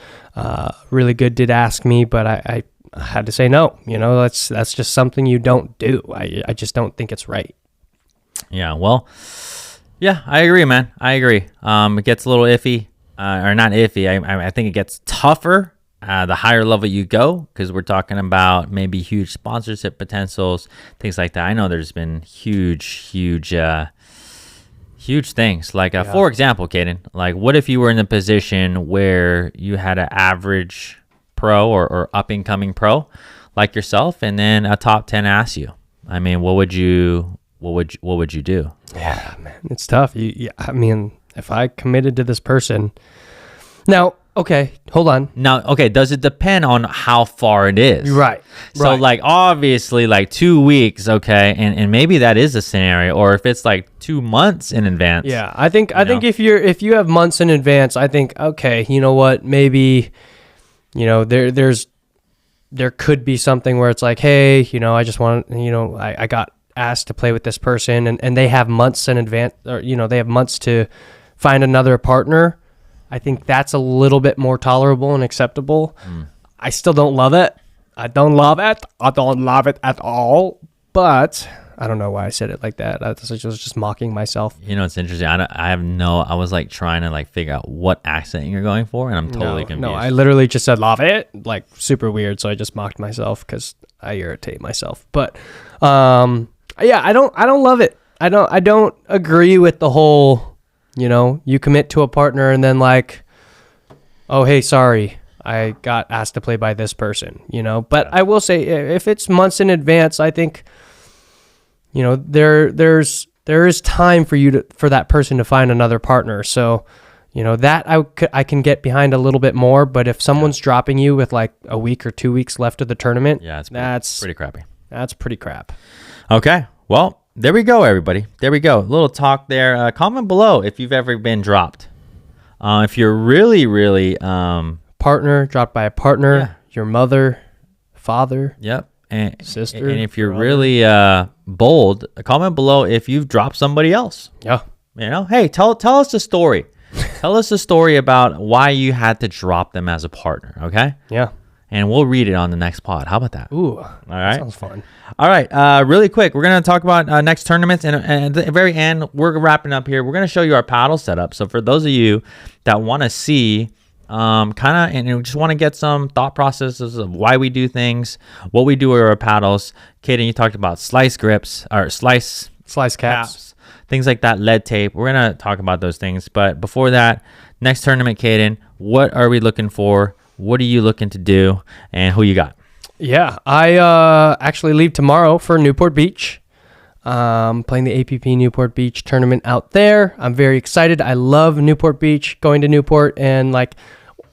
really good did ask me, but I had to say no. That's just something you don't do. I just don't think it's right. Yeah, well, yeah, I agree, man. I agree. It gets a little iffy, or not iffy. I think it gets tougher the higher level you go, because we're talking about maybe huge sponsorship potentials, things like that. I know there's been huge things. Like, for example, Kaden, like what if you were in a position where you had an average pro or up-and-coming pro like yourself, and then a top 10 asks you? I mean, what would you do? Yeah, man, it's tough. I mean, if I committed to this person now, okay, hold on. Now, okay, does it depend on how far it is? Right. So like obviously like 2 weeks, okay, and maybe that is a scenario, or if it's like 2 months in advance. Yeah, I think if you have months in advance, I think, okay, you know what, maybe there could be something where it's like, hey, I just want, I got asked to play with this person, and they have months in advance, or they have months to find another partner. I think that's a little bit more tolerable and acceptable. I still don't love it. I don't love it at all. But I don't know why I said it like that. I was just mocking myself. It's interesting. I was like trying to like figure out what accent you're going for, and I'm totally confused. No, I literally just said love it, like super weird. So I just mocked myself because I irritate myself. But yeah, I don't love it. I don't agree with the whole, you commit to a partner and then like, oh, hey, sorry, I got asked to play by this person, But I will say, if it's months in advance, I think, there is time for that person to find another partner. So, that I can get behind a little bit more. But if someone's dropping you with like a week or 2 weeks left of the tournament, that's pretty crappy. That's pretty crap. Okay. Well, there we go, everybody. There we go. A little talk there. Comment below if you've ever been dropped. If you're really, really... partner, dropped by a partner, your mother, father, and sister. And if you're really bold, comment below if you've dropped somebody else. Yeah. Hey, tell us the story. Tell us the story about why you had to drop them as a partner, okay? Yeah. And we'll read it on the next pod. How about that? Ooh. All right. Sounds fun. All right. Really quick, we're going to talk about next tournaments. And at the very end, we're wrapping up here. We're going to show you our paddle setup. So for those of you that want to see and you just want to get some thought processes of why we do things, what we do with our paddles. Kaden, you talked about slice grips or slice caps, things like that, lead tape. We're going to talk about those things. But before that, next tournament, Kaden, what are we looking for? What are you looking to do? And who you got? Yeah, I actually leave tomorrow for Newport Beach. Playing the APP Newport Beach tournament out there. I'm very excited. I love Newport Beach, going to Newport and like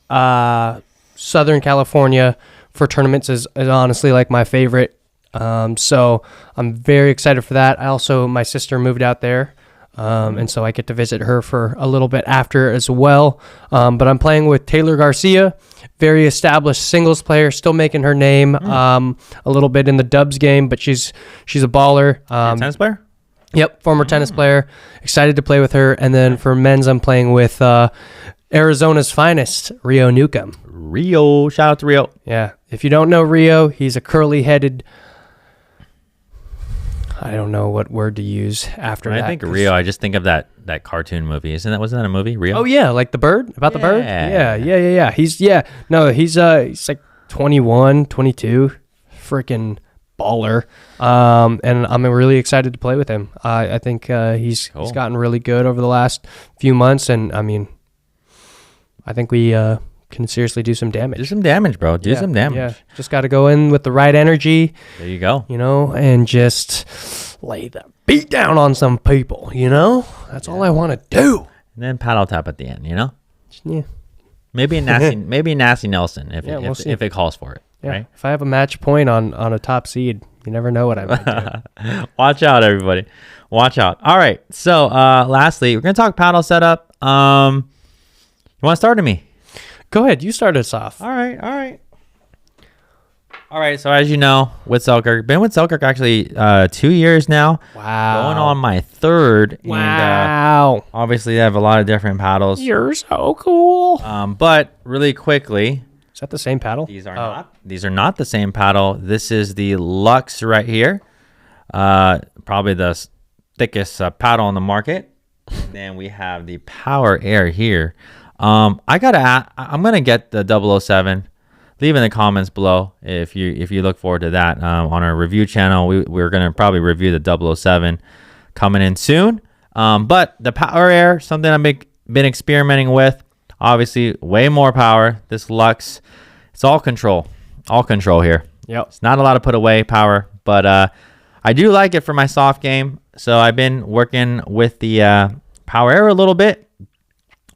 Southern California for tournaments is honestly like my favorite. So I'm very excited for that. My sister moved out there. And so I get to visit her for a little bit after as well. But I'm playing with Taylor Garcia, very established singles player, still making her name a little bit in the dubs game, but she's a baller. Tennis player? Yep, former tennis player. Excited to play with her. And then for men's, I'm playing with Arizona's finest, Rio Newcomb. Rio, shout out to Rio. Yeah, if you don't know Rio, he's a curly-headed... I don't know what word to use after that. When I think Rio, I just think of that cartoon movie. Wasn't that a movie, Rio? Oh yeah, like the bird, about the bird? Yeah. He's like 21, 22, freaking baller. And I'm really excited to play with him. I think he's gotten really good over the last few months, and I mean, I think we can seriously do some damage. Do some damage, bro. Do some damage. Yeah, just got to go in with the right energy. There you go. And just lay the beat down on some people. That's all I want to do. And then paddle tap at the end. Yeah. Maybe a nasty Nelson if it calls for it. Yeah. Right? If I have a match point on a top seed, you never know what I might do. Watch out, everybody. Watch out. All right. So, lastly, we're gonna talk paddle setup. You want to start to me? Go ahead. You start us off. All right. So as you know, with Selkirk, been with Selkirk actually 2 years now. Wow. Going on my third. Wow. And, obviously, they have a lot of different paddles. You're so cool. But really quickly, is that the same paddle? These are not. These are not the same paddle. This is the Lux right here. Probably the thickest paddle on the market. And then we have the Power Air here. I'm gonna get the 007. Leave in the comments below if you look forward to that on our review channel. We're gonna probably review the 007 coming in soon. But the Power Air, something I've been experimenting with. Obviously, way more power. This Lux, it's all control here. Yep. It's not a lot of put away power, but I do like it for my soft game. So I've been working with the Power Air a little bit.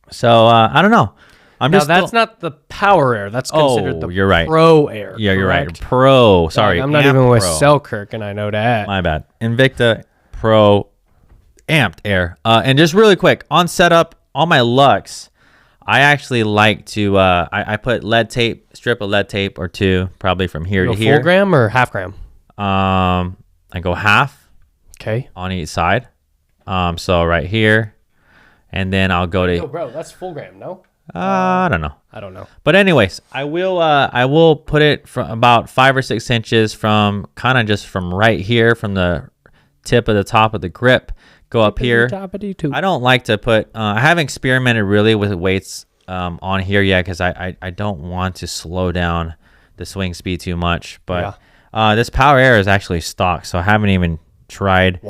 So I don't know. That's not the Power Air. That's considered the you're right. Pro Air. Yeah, you're right. Pro. Sorry, I'm not even with Selkirk, and I know that. My bad. Invicta Pro Amped Air. And just really quick on setup on my Lux, I actually like to I put strip of lead tape or two, probably from here to here. Full gram or half gram? I go half. Okay. On each side. So right here. And then I'll go to... No, bro, that's full gram, no? I don't know. I don't know. But anyways, I will put it from about 5 or 6 inches from kind of just from right here, from the tip of the top of the grip, go up here. I don't like to put... I haven't experimented really with weights on here yet because I don't want to slow down the swing speed too much. But this Power Air is actually stock, so I haven't even tried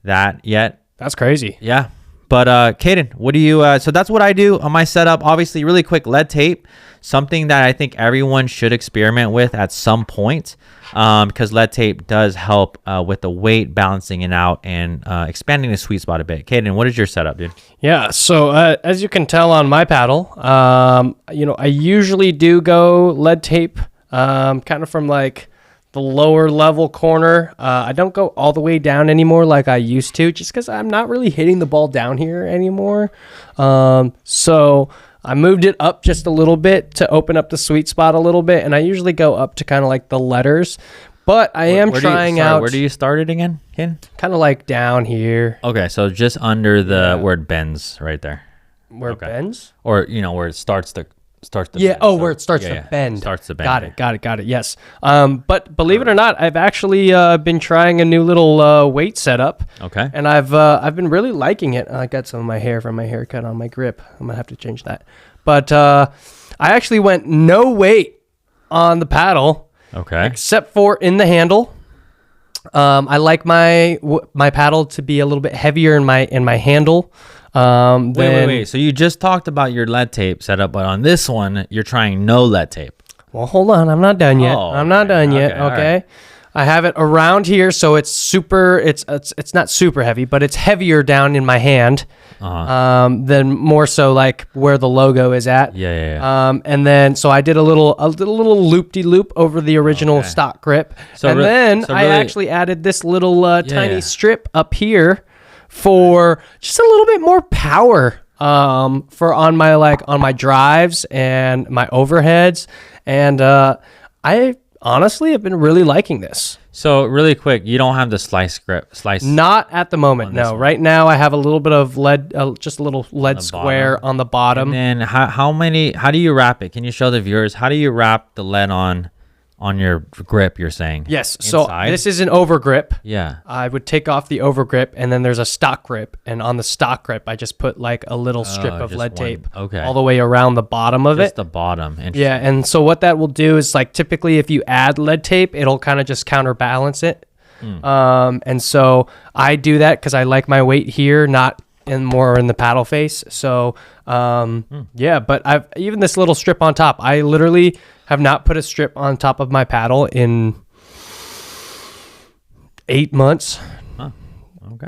that yet. That's crazy. Yeah. But Kaden, what do you? So that's what I do on my setup. Obviously, really quick lead tape. something that I think everyone should experiment with at some point, because lead tape does help with the weight, balancing it out, and expanding the sweet spot a bit. Caden, what is your setup, dude? Yeah, so as you can tell on my paddle, I usually do go lead tape, kind of from like the lower level corner. I don't go all the way down anymore like I used to, just because I'm not really hitting the ball down here anymore. So I moved it up just a little bit to open up the sweet spot a little bit, and I usually go up to kind of like the letters. But I am trying out. Where do you start it again, Ken? Kind of like down here. Okay, so just under the where it bends, right there. Where it bends? Or where it starts to bend. Where it starts to bend. Starts to bend. Got it. Yes. But believe it or not, I've actually been trying a new little weight setup. Okay. And I've been really liking it. I got some of my hair from my haircut on my grip. I'm gonna have to change that. But I actually went no weight on the paddle. Okay. Except for in the handle. I like my paddle to be a little bit heavier in my handle. Wait. So you just talked about your lead tape setup, but on this one, you're trying no lead tape. Well, hold on. I'm not done yet. Okay. Right. I have it around here, so it's super. It's not super heavy, but it's heavier down in my hand. Than more so like where the logo is at. Yeah. And then so I did a little loop-de-loop over the original stock grip, I actually added this little tiny strip up here for just a little bit more power for on my drives and my overheads, and I honestly have been really liking this. So really quick, you don't have the slice grip. Not at the moment, no. Right now I have a little bit of lead, just a little lead square on the bottom. And then how do you wrap it? Can you show the viewers, how do you wrap the lead on your grip, you're saying? Yes. Inside? So this is an over grip. Yeah. I would take off the over grip, and then there's a stock grip. And on the stock grip, I just put like a little strip of lead tape all the way around the bottom of it. Just the bottom. Yeah. And so what that will do is, like, typically if you add lead tape, it'll kind of just counterbalance it. And so I do that because I like my weight here, not more in the paddle face. So but I've even this little strip on top, I literally have not put a strip on top of my paddle in 8 months.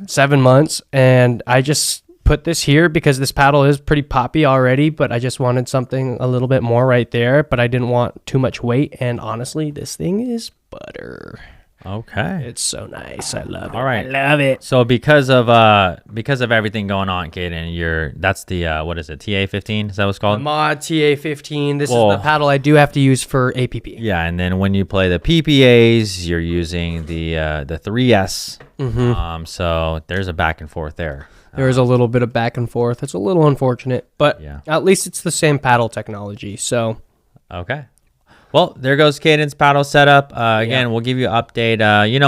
7 months, and I just put this here because this paddle is pretty poppy already, but I just wanted something a little bit more right there, but I didn't want too much weight. And honestly, this thing is butter. Okay. It's so nice. I love it. All right. I love it. So because of everything going on, Caden, that's the what is it? TA15? Is that what it's called? The mod TA15. This is the paddle I do have to use for APP. Yeah, and then when you play the PPAs, you're using the 3S. So there's a back and forth there. There's a little bit of back and forth. It's a little unfortunate, but at least it's the same paddle technology. So okay. Well, there goes Caden's paddle setup. Again, we'll give you an update.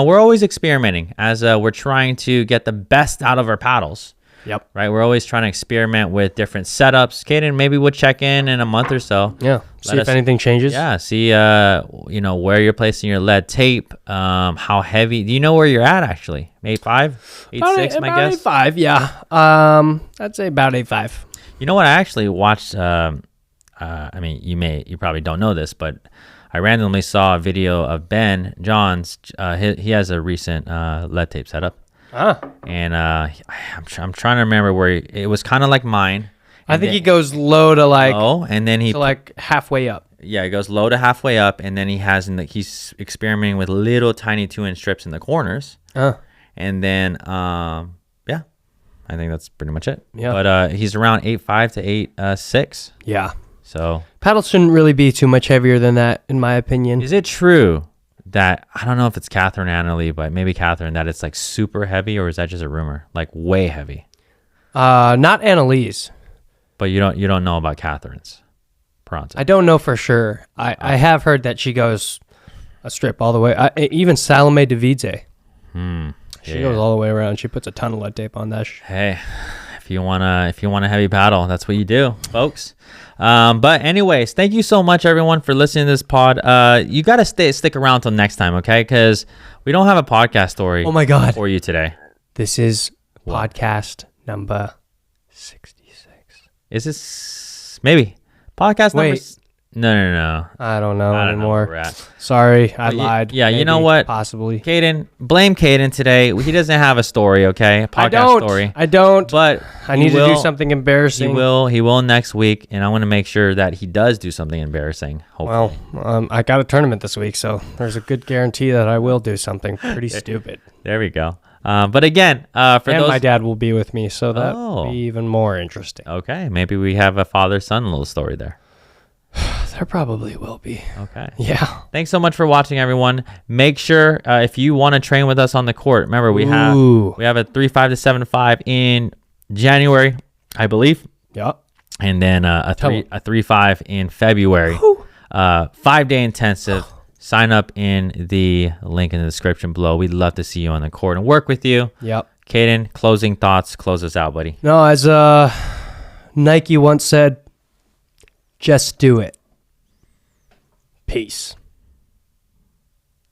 We're always experimenting as we're trying to get the best out of our paddles. Yep. Right? We're always trying to experiment with different setups. Caden, maybe we'll check in a month or so. Yeah. See if anything changes. Yeah. See, where you're placing your lead tape, how heavy. Do you know where you're at, actually? 8.5? 8.6, my guess? 8.5, yeah. I'd say about 8.5. You know what? I actually watched... you probably don't know this, but I randomly saw a video of Ben Johns. He has a recent lead tape setup. And I'm trying to remember where it was kind of like mine. I think he goes low to like and then halfway up. Yeah, it goes low to halfway up, and then he's experimenting with little tiny 2-inch strips in the corners. And then I think that's pretty much it. Yeah. But he's around 8.5 to 8.6. Yeah. So paddles shouldn't really be too much heavier than that, in my opinion. Is it true that, I don't know if it's Catherine Annalie, but maybe Catherine, that it's like super heavy, or is that just a rumor? Like way heavy? Not Annalise. But you don't know about Catherine's Pronto. I don't know for sure. I have heard that she goes a strip all the way. Even Salome Davidze. She goes all the way around. She puts a ton of lead tape on that. Hey, if you want a heavy paddle, that's what you do, folks. But anyways, thank you so much, everyone, for listening to this pod. You got to stick around till next time, okay? Because we don't have a podcast story. Oh my God, for you today. This is podcast number 66. Is this maybe podcast number? No. I don't know I don't know where anymore. we're at. Sorry, I lied. Yeah, you know Maybe, what? Possibly. Caden, blame Caden today. He doesn't have a story, okay? A podcast story. I don't. But I need to do something embarrassing. He will next week, and I want to make sure that he does do something embarrassing. Hopefully. Well, I got a tournament this week, so there's a good guarantee that I will do something pretty stupid. There we go. But again, my dad will be with me, so that'll be even more interesting. Okay, maybe we have a father-son little story there. There probably will be. Okay. Yeah. Thanks so much for watching, everyone. Make sure if you want to train with us on the court, remember we have a 3-5 to 7-5 in January, I believe. Yep. And then a 3-5 in February. 5-day intensive. Sign up in the link in the description below. We'd love to see you on the court and work with you. Yep. Caden, closing thoughts. Close us out, buddy. No, as Nike once said, just do it. Peace.